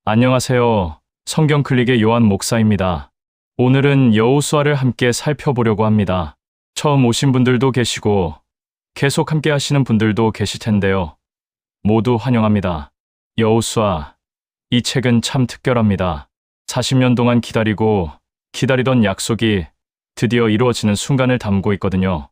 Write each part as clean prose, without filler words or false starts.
안녕하세요. 성경 클릭의 요한 목사입니다. 오늘은 여호수아를 함께 살펴보려고 합니다. 처음 오신 분들도 계시고 계속 함께 하시는 분들도 계실 텐데요. 모두 환영합니다. 여호수아, 이 책은 참 특별합니다. 40년 동안 기다리던 약속이 드디어 이루어지는 순간을 담고 있거든요.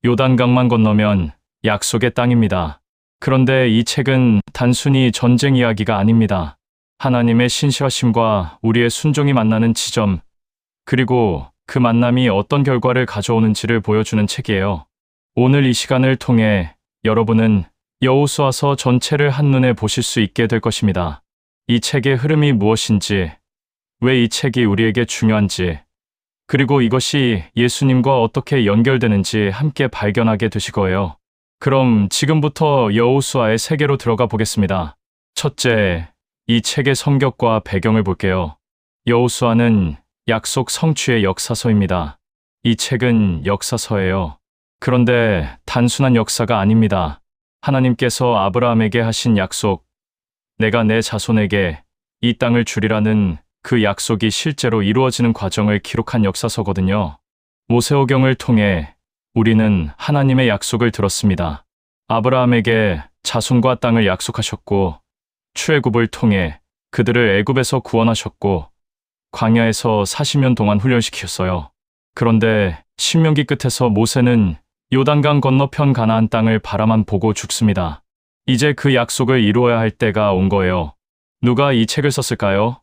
요단강만 건너면 약속의 땅입니다. 그런데 이 책은 단순히 전쟁 이야기가 아닙니다. 하나님의 신실하심과 우리의 순종이 만나는 지점, 그리고 그 만남이 어떤 결과를 가져오는지를 보여주는 책이에요. 오늘 이 시간을 통해 여러분은 여호수아서 전체를 한눈에 보실 수 있게 될 것입니다. 이 책의 흐름이 무엇인지, 왜 이 책이 우리에게 중요한지, 그리고 이것이 예수님과 어떻게 연결되는지 함께 발견하게 되실 거예요. 그럼 지금부터 여호수아의 세계로 들어가 보겠습니다. 첫째, 이 책의 성격과 배경을 볼게요. 여호수아는 약속 성취의 역사서입니다. 이 책은 역사서예요. 그런데 단순한 역사가 아닙니다. 하나님께서 아브라함에게 하신 약속, 내가 내 자손에게 이 땅을 주리라는 그 약속이 실제로 이루어지는 과정을 기록한 역사서거든요. 모세오경을 통해 우리는 하나님의 약속을 들었습니다. 아브라함에게 자손과 땅을 약속하셨고, 출애굽을 통해 그들을 애굽에서 구원하셨고, 광야에서 40년 동안 훈련시키셨어요. 그런데 신명기 끝에서 모세는 요단강 건너편 가나안 땅을 바라만 보고 죽습니다. 이제 그 약속을 이루어야 할 때가 온 거예요. 누가 이 책을 썼을까요?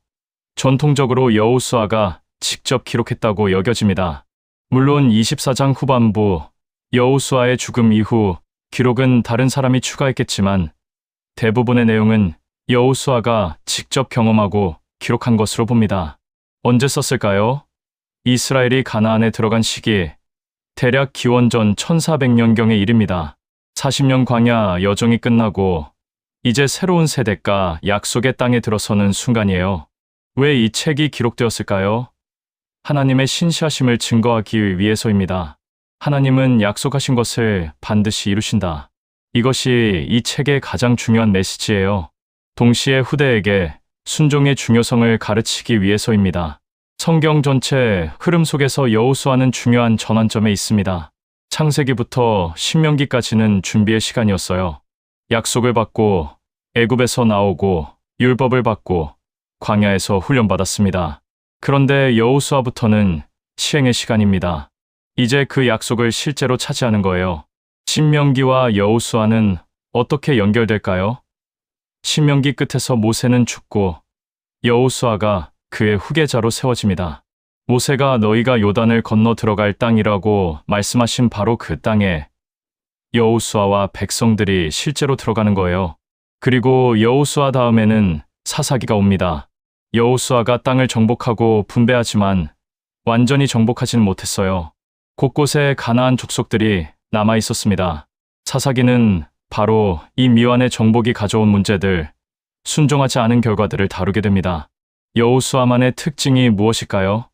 전통적으로 여호수아가 직접 기록했다고 여겨집니다. 물론 24장 후반부 여호수아의 죽음 이후 기록은 다른 사람이 추가했겠지만 대부분의 내용은 여호수아가 직접 경험하고 기록한 것으로 봅니다. 언제 썼을까요? 이스라엘이 가나안에 들어간 시기, 대략 기원전 1400년경의 일입니다. 40년 광야 여정이 끝나고 이제 새로운 세대가 약속의 땅에 들어서는 순간이에요. 왜 이 책이 기록되었을까요? 하나님의 신실하심을 증거하기 위해서입니다. 하나님은 약속하신 것을 반드시 이루신다. 이것이 이 책의 가장 중요한 메시지예요. 동시에 후대에게 순종의 중요성을 가르치기 위해서입니다. 성경 전체 흐름 속에서 여호수아는 중요한 전환점에 있습니다. 창세기부터 신명기까지는 준비의 시간이었어요. 약속을 받고 애굽에서 나오고 율법을 받고 광야에서 훈련받았습니다. 그런데 여호수아부터는 시행의 시간입니다. 이제 그 약속을 실제로 차지하는 거예요. 신명기와 여호수아는 어떻게 연결될까요? 신명기 끝에서 모세는 죽고 여호수아가 그의 후계자로 세워집니다. 모세가 너희가 요단을 건너 들어갈 땅이라고 말씀하신 바로 그 땅에 여호수아와 백성들이 실제로 들어가는 거예요. 그리고 여호수아 다음에는 사사기가 옵니다. 여호수아가 땅을 정복하고 분배하지만 완전히 정복하지는 못했어요. 곳곳에 가나안 족속들이 남아 있었습니다. 사사기는 바로 이 미완의 정복이 가져온 문제들, 순종하지 않은 결과들을 다루게 됩니다. 여호수아만의 특징이 무엇일까요?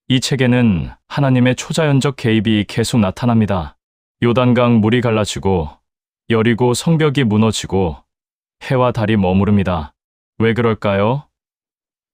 이 책에는 하나님의 초자연적 개입이 계속 나타납니다. 요단강 물이 갈라지고 여리고 성벽이 무너지고 해와 달이 머무릅니다. 왜 그럴까요?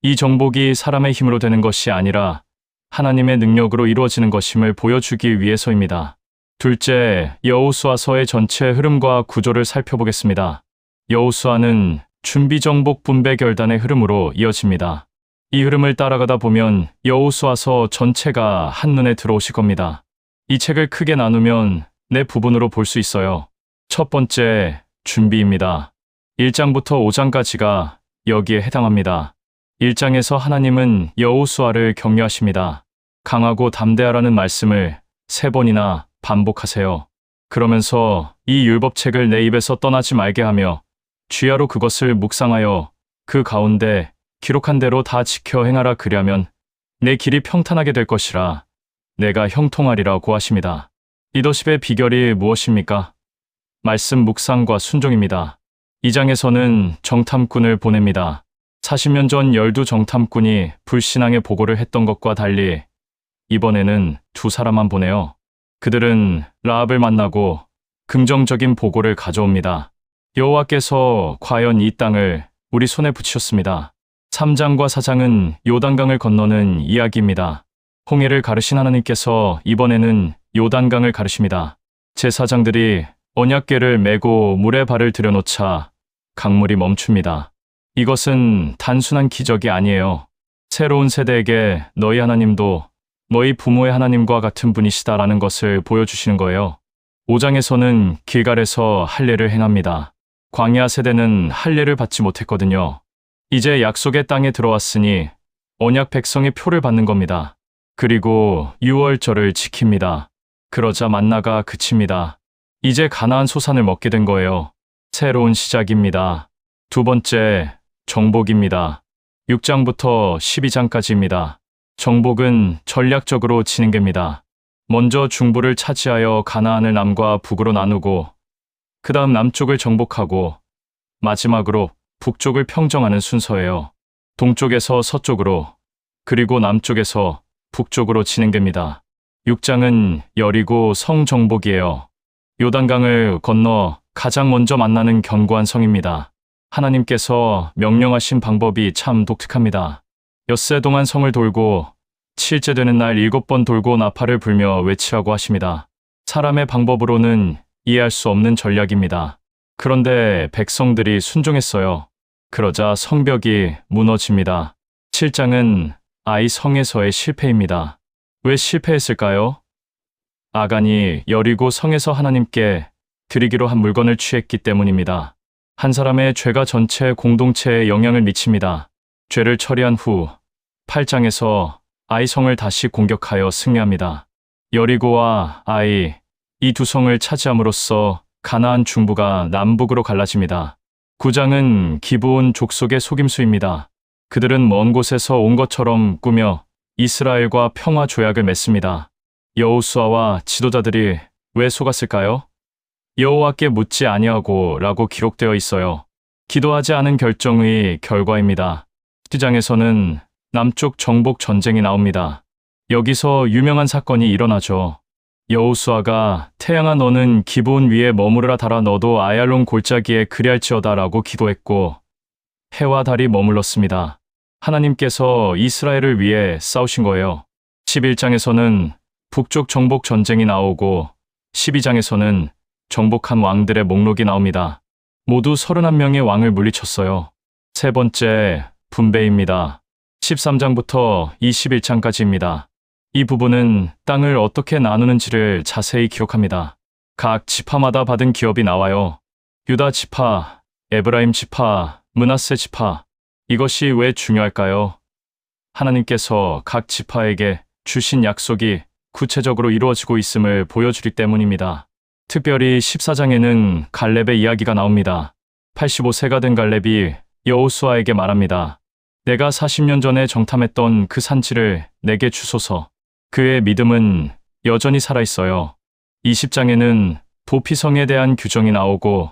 이 정복이 사람의 힘으로 되는 것이 아니라 하나님의 능력으로 이루어지는 것임을 보여주기 위해서입니다. 둘째, 여호수아서의 전체 흐름과 구조를 살펴보겠습니다. 여호수아는 준비 정복 분배 결단의 흐름으로 이어집니다. 이 흐름을 따라가다 보면 여호수아서 전체가 한눈에 들어오실 겁니다. 이 책을 크게 나누면 네 부분으로 볼 수 있어요. 첫 번째, 준비입니다. 1장부터 5장까지가 여기에 해당합니다. 1장에서 하나님은 여호수아를 격려하십니다. 강하고 담대하라는 말씀을 3번이나 반복하세요. 그러면서 이 율법책을 내 입에서 떠나지 말게 하며 주야로 그것을 묵상하여 그 가운데 기록한 대로 다 지켜 행하라 그리하면 내 길이 평탄하게 될 것이라 내가 형통하리라고 하십니다. 리더십의 비결이 무엇입니까? 말씀 묵상과 순종입니다. 2장에서는 정탐꾼을 보냅니다. 40년 전 12정탐꾼이 불신앙의 보고를 했던 것과 달리 이번에는 2사람만 보내요. 그들은 라합을 만나고 긍정적인 보고를 가져옵니다. 여호와께서 과연 이 땅을 우리 손에 붙이셨습니다. 3장과 4장은 요단강을 건너는 이야기입니다. 홍해를 가르신 하나님께서 이번에는 요단강을 가르십니다. 제사장들이 언약궤를 메고 물에 발을 들여놓자 강물이 멈춥니다. 이것은 단순한 기적이 아니에요. 새로운 세대에게 너희 하나님도 너희 부모의 하나님과 같은 분이시다라는 것을 보여주시는 거예요. 5장에서는 길갈에서 할례를 행합니다. 광야 세대는 할례를 받지 못했거든요. 이제 약속의 땅에 들어왔으니 언약 백성의 표를 받는 겁니다. 그리고 유월절을 지킵니다. 그러자 만나가 그칩니다. 이제 가나안 소산을 먹게 된 거예요. 새로운 시작입니다. 두 번째, 정복입니다. 6장부터 12장까지입니다. 정복은 전략적으로 진행됩니다. 먼저 중부를 차지하여 가나안을 남과 북으로 나누고 그 다음 남쪽을 정복하고 마지막으로 북쪽을 평정하는 순서예요. 동쪽에서 서쪽으로 그리고 남쪽에서 북쪽으로 진행됩니다. 6장은 여리고 성 정복이에요. 요단강을 건너 가장 먼저 만나는 견고한 성입니다. 하나님께서 명령하신 방법이 참 독특합니다. 엿새 동안 성을 돌고 7째 되는 날 7번 돌고 나팔을 불며 외치라고 하십니다. 사람의 방법으로는 이해할 수 없는 전략입니다. 그런데 백성들이 순종했어요. 그러자 성벽이 무너집니다. 7장은 아이 성에서의 실패입니다. 왜 실패했을까요? 아간이 여리고 성에서 하나님께 드리기로 한 물건을 취했기 때문입니다. 한 사람의 죄가 전체 공동체에 영향을 미칩니다. 죄를 처리한 후 8장에서 아이 성을 다시 공격하여 승리합니다. 여리고와 아이, 이 두 성을 차지함으로써 가나안 중부가 남북으로 갈라집니다. 9장은 기브온 족속의 속임수입니다. 그들은 먼 곳에서 온 것처럼 꾸며 이스라엘과 평화 조약을 맺습니다. 여호수아와 지도자들이 왜 속았을까요? 여호와께 묻지 아니하고 라고 기록되어 있어요. 기도하지 않은 결정의 결과입니다. 10장에서는 남쪽 정복 전쟁이 나옵니다. 여기서 유명한 사건이 일어나죠. 여호수아가 태양아 너는 기브온 위에 머무르라 달아 너도 아얄론 골짜기에 그리할지어다 라고 기도했고 해와 달이 머물렀습니다. 하나님께서 이스라엘을 위해 싸우신 거예요. 11장에서는 북쪽 정복 전쟁이 나오고 12장에서는 정복한 왕들의 목록이 나옵니다. 모두 31명의 왕을 물리쳤어요. 세 번째, 분배입니다. 13장부터 21장까지입니다. 이 부분은 땅을 어떻게 나누는지를 자세히 기록합니다. 각 지파마다 받은 기업이 나와요. 유다 지파, 에브라임 지파, 므낫세 지파. 이것이 왜 중요할까요? 하나님께서 각 지파에게 주신 약속이 구체적으로 이루어지고 있음을 보여주기 때문입니다. 특별히 14장에는 갈렙의 이야기가 나옵니다. 85세가 된 갈렙이 여호수아에게 말합니다. 내가 40년 전에 정탐했던 그 산지를 내게 주소서. 그의 믿음은 여전히 살아있어요. 20장에는 도피성에 대한 규정이 나오고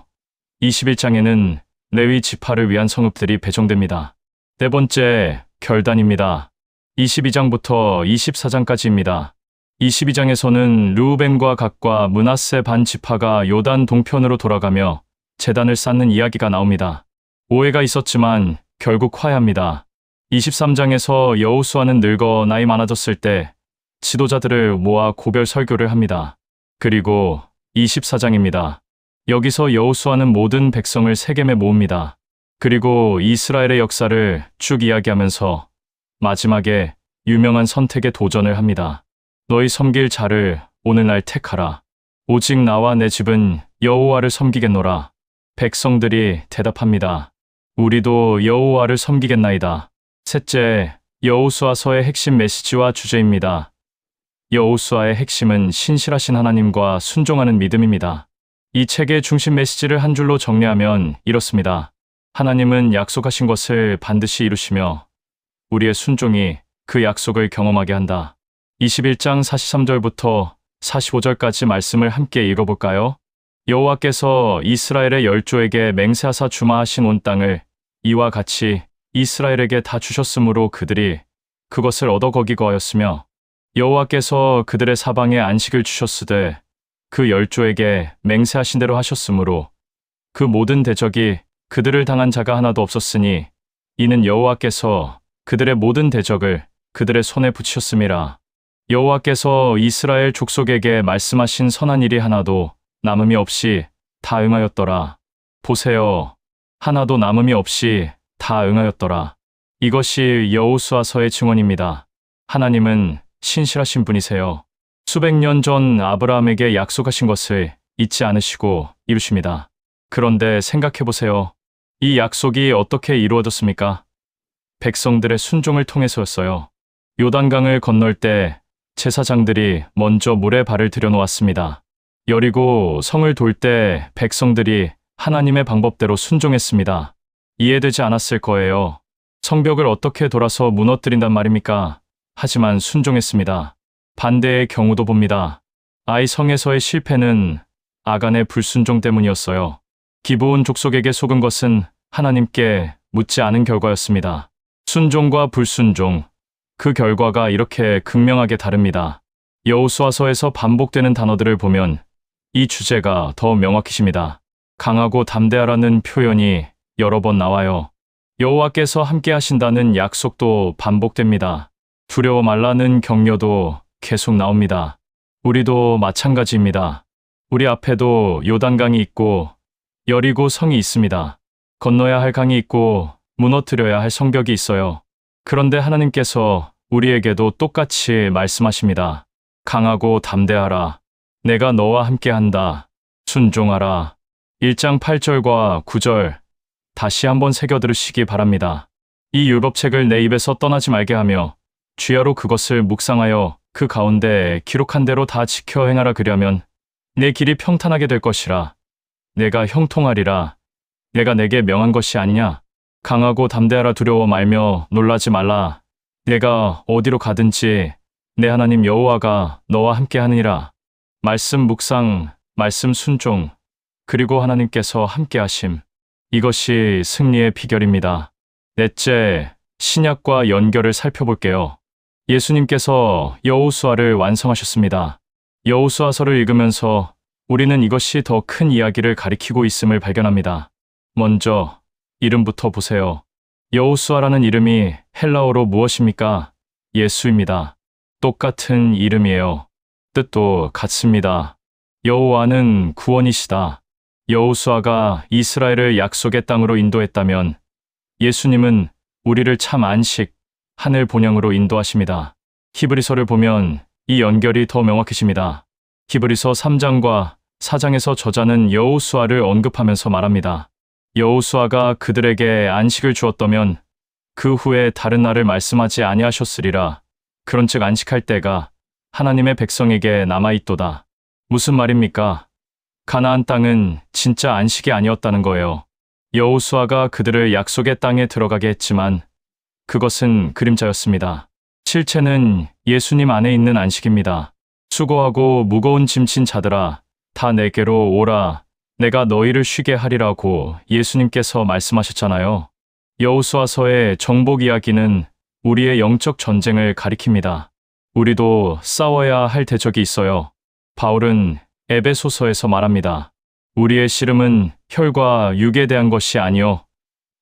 21장에는 레위 지파를 위한 성읍들이 배정됩니다. 네 번째, 결단입니다. 22장부터 24장까지입니다. 22장에서는 르우벤과 갓과 므낫세 반 지파가 요단 동편으로 돌아가며 제단을 쌓는 이야기가 나옵니다. 오해가 있었지만 결국 화해합니다. 23장에서 여호수아는 늙어 나이 많아졌을 때 지도자들을 모아 고별 설교를 합니다. 그리고 24장입니다. 여기서 여호수아는 모든 백성을 세겜에 모읍니다. 그리고 이스라엘의 역사를 쭉 이야기하면서 마지막에 유명한 선택에 도전을 합니다. 너희 섬길 자를 오늘날 택하라. 오직 나와 내 집은 여호와를 섬기겠노라. 백성들이 대답합니다. 우리도 여호와를 섬기겠나이다. 셋째, 여호수아서의 핵심 메시지와 주제입니다. 여호수아의 핵심은 신실하신 하나님과 순종하는 믿음입니다. 이 책의 중심 메시지를 한 줄로 정리하면 이렇습니다. 하나님은 약속하신 것을 반드시 이루시며 우리의 순종이 그 약속을 경험하게 한다. 21장 43절부터 45절까지 말씀을 함께 읽어볼까요? 여호와께서 이스라엘의 열조에게 맹세하사 주마하신 온 땅을 이와 같이 이스라엘에게 다 주셨으므로 그들이 그것을 얻어 거기고 하였으며 여호와께서 그들의 사방에 안식을 주셨으되 그 열조에게 맹세하신 대로 하셨으므로 그 모든 대적이 그들을 당한 자가 하나도 없었으니 이는 여호와께서 그들의 모든 대적을 그들의 손에 붙이셨음이라. 여호와께서 이스라엘 족속에게 말씀하신 선한 일이 하나도 남음이 없이 다 응하였더라. 보세요. 하나도 남음이 없이 다 응하였더라. 이것이 여호수아서의 증언입니다. 하나님은 신실하신 분이세요. 수백 년 전 아브라함에게 약속하신 것을 잊지 않으시고 이루십니다. 그런데 생각해 보세요. 이 약속이 어떻게 이루어졌습니까? 백성들의 순종을 통해서였어요. 요단강을 건널 때 제사장들이 먼저 물에 발을 들여놓았습니다. 여리고 성을 돌 때 백성들이 하나님의 방법대로 순종했습니다. 이해되지 않았을 거예요. 성벽을 어떻게 돌아서 무너뜨린단 말입니까? 하지만 순종했습니다. 반대의 경우도 봅니다. 아이 성에서의 실패는 아간의 불순종 때문이었어요. 기브온 족속에게 속은 것은 하나님께 묻지 않은 결과였습니다. 순종과 불순종, 그 결과가 이렇게 극명하게 다릅니다. 여호수아서에서 반복되는 단어들을 보면 이 주제가 더 명확해집니다. 강하고 담대하라는 표현이 여러 번 나와요. 여호와께서 함께 하신다는 약속도 반복됩니다. 두려워 말라는 격려도 계속 나옵니다. 우리도 마찬가지입니다. 우리 앞에도 요단강이 있고 여리고 성이 있습니다. 건너야 할 강이 있고 무너뜨려야 할 성벽이 있어요. 그런데 하나님께서 우리에게도 똑같이 말씀하십니다. 강하고 담대하라. 내가 너와 함께한다. 순종하라. 1장 8절과 9절 다시 한번 새겨 들으시기 바랍니다. 이 율법책을 내 입에서 떠나지 말게 하며 주야로 그것을 묵상하여 그 가운데 기록한 대로 다 지켜 행하라. 그려면 내 길이 평탄하게 될 것이라. 내가 형통하리라. 내가 내게 명한 것이 아니냐. 강하고 담대하라. 두려워 말며 놀라지 말라. 내가 어디로 가든지 내 하나님 여호와가 너와 함께 하느니라. 말씀 묵상, 말씀 순종, 그리고 하나님께서 함께 하심. 이것이 승리의 비결입니다. 넷째, 신약과 연결을 살펴볼게요. 예수님께서 여호수아를 완성하셨습니다. 여호수아서를 읽으면서 우리는 이것이 더 큰 이야기를 가리키고 있음을 발견합니다. 먼저 이름부터 보세요. 여호수아라는 이름이 헬라어로 무엇입니까? 예수입니다. 똑같은 이름이에요. 뜻도 같습니다. 여호와는 구원이시다. 여호수아가 이스라엘을 약속의 땅으로 인도했다면 예수님은 우리를 참 안식, 하늘 본향으로 인도하십니다. 히브리서를 보면 이 연결이 더 명확해집니다. 히브리서 3장과 4장에서 저자는 여호수아를 언급하면서 말합니다. 여호수아가 그들에게 안식을 주었다면 그 후에 다른 날을 말씀하지 아니하셨으리라. 그런즉 안식할 때가 하나님의 백성에게 남아있도다. 무슨 말입니까? 가나안 땅은 진짜 안식이 아니었다는 거예요. 여호수아가 그들을 약속의 땅에 들어가게 했지만 그것은 그림자였습니다. 실체는 예수님 안에 있는 안식입니다. 수고하고 무거운 짐진 자들아, 다 내게로 오라. 내가 너희를 쉬게 하리라고 예수님께서 말씀하셨잖아요. 여호수아서의 정복 이야기는 우리의 영적 전쟁을 가리킵니다. 우리도 싸워야 할 대적이 있어요. 바울은 에베소서에서 말합니다. 우리의 씨름은 혈과 육에 대한 것이 아니요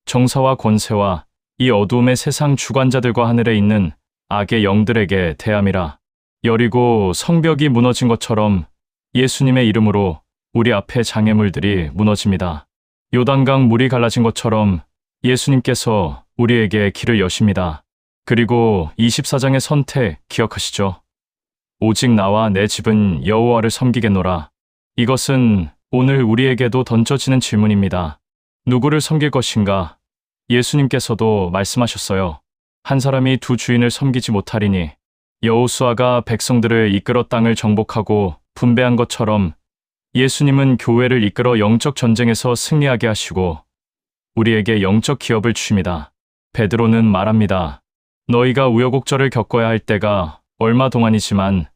정사와 권세와 이 어두움의 세상 주관자들과 하늘에 있는 악의 영들에게 대함이라. 여리고 성벽이 무너진 것처럼 예수님의 이름으로 우리 앞에 장애물들이 무너집니다. 요단강 물이 갈라진 것처럼 예수님께서 우리에게 길을 여십니다. 그리고 24장의 선택 기억하시죠? 오직 나와 내 집은 여호와를 섬기겠노라. 이것은 오늘 우리에게도 던져지는 질문입니다. 누구를 섬길 것인가? 예수님께서도 말씀하셨어요. 한 사람이 두 주인을 섬기지 못하리니 여호수아가 백성들을 이끌어 땅을 정복하고 분배한 것처럼 예수님은 교회를 이끌어 영적 전쟁에서 승리하게 하시고 우리에게 영적 기업을 주십니다. 베드로는 말합니다. 너희가 우여곡절을 겪어야 할 때가 얼마 동안이지만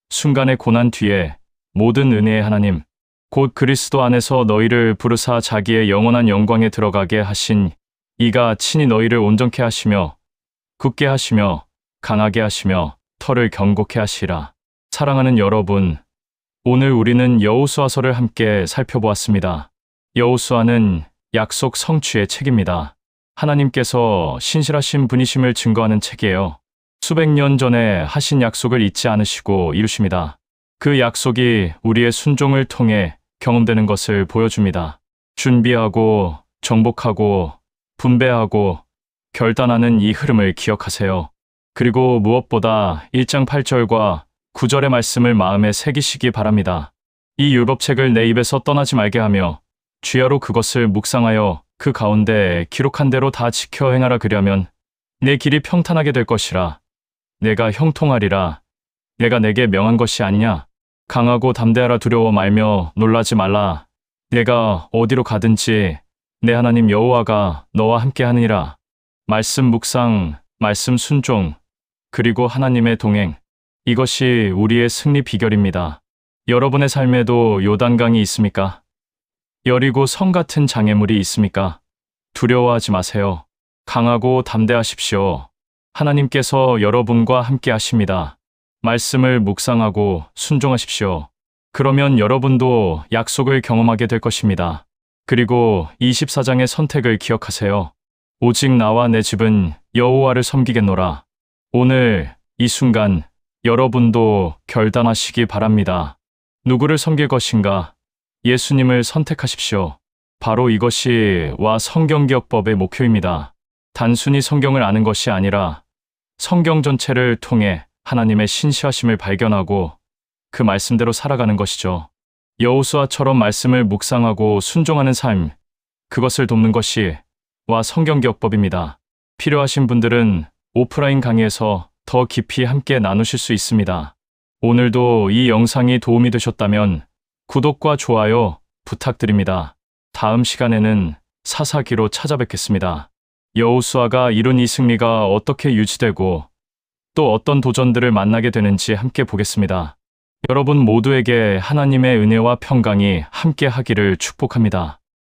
순간의 고난 뒤에 모든 은혜의 하나님 곧 그리스도 안에서 너희를 부르사 자기의 영원한 영광에 들어가게 하신 이가 친히 너희를 온전케 하시며 굳게 하시며 강하게 하시며 터를 견고케 하시라. 사랑하는 여러분, 오늘 우리는 여호수아서를 함께 살펴보았습니다. 여호수아는 약속 성취의 책입니다. 하나님께서 신실하신 분이심을 증거하는 책이에요. 수백 년 전에 하신 약속을 잊지 않으시고 이루십니다. 그 약속이 우리의 순종을 통해 경험되는 것을 보여줍니다. 준비하고 정복하고 분배하고 결단하는 이 흐름을 기억하세요. 그리고 무엇보다 1장 8절과 9절의 말씀을 마음에 새기시기 바랍니다. 이 율법책을 내 입에서 떠나지 말게 하며 주야로 그것을 묵상하여 그 가운데 기록한 대로 다 지켜 행하라. 그리하면 내 길이 평탄하게 될 것이라. 내가 형통하리라. 내가 내게 명한 것이 아니냐. 강하고 담대하라. 두려워 말며 놀라지 말라. 내가 어디로 가든지 내 하나님 여호와가 너와 함께 하느니라. 말씀 묵상, 말씀 순종, 그리고 하나님의 동행. 이것이 우리의 승리 비결입니다. 여러분의 삶에도 요단강이 있습니까? 여리고 성 같은 장애물이 있습니까? 두려워하지 마세요. 강하고 담대하십시오. 하나님께서 여러분과 함께 하십니다. 말씀을 묵상하고 순종하십시오. 그러면 여러분도 약속을 경험하게 될 것입니다. 그리고 24장의 선택을 기억하세요. 오직 나와 내 집은 여호와를 섬기겠노라. 오늘 이 순간 여러분도 결단하시기 바랍니다. 누구를 섬길 것인가? 예수님을 선택하십시오. 바로 이것이 와 성경기억법의 목표입니다. 단순히 성경을 아는 것이 아니라 성경 전체를 통해 하나님의 신실하심을 발견하고 그 말씀대로 살아가는 것이죠. 여호수아처럼 말씀을 묵상하고 순종하는 삶, 그것을 돕는 것이 와 성경기억법입니다. 필요하신 분들은 오프라인 강의에서 더 깊이 함께 나누실 수 있습니다. 오늘도 이 영상이 도움이 되셨다면 구독과 좋아요 부탁드립니다. 다음 시간에는 사사기로 찾아뵙겠습니다. 여호수아가 이룬 이 승리가 어떻게 유지되고 또 어떤 도전들을 만나게 되는지 함께 보겠습니다. 여러분 모두에게 하나님의 은혜와 평강이 함께 하기를 축복합니다.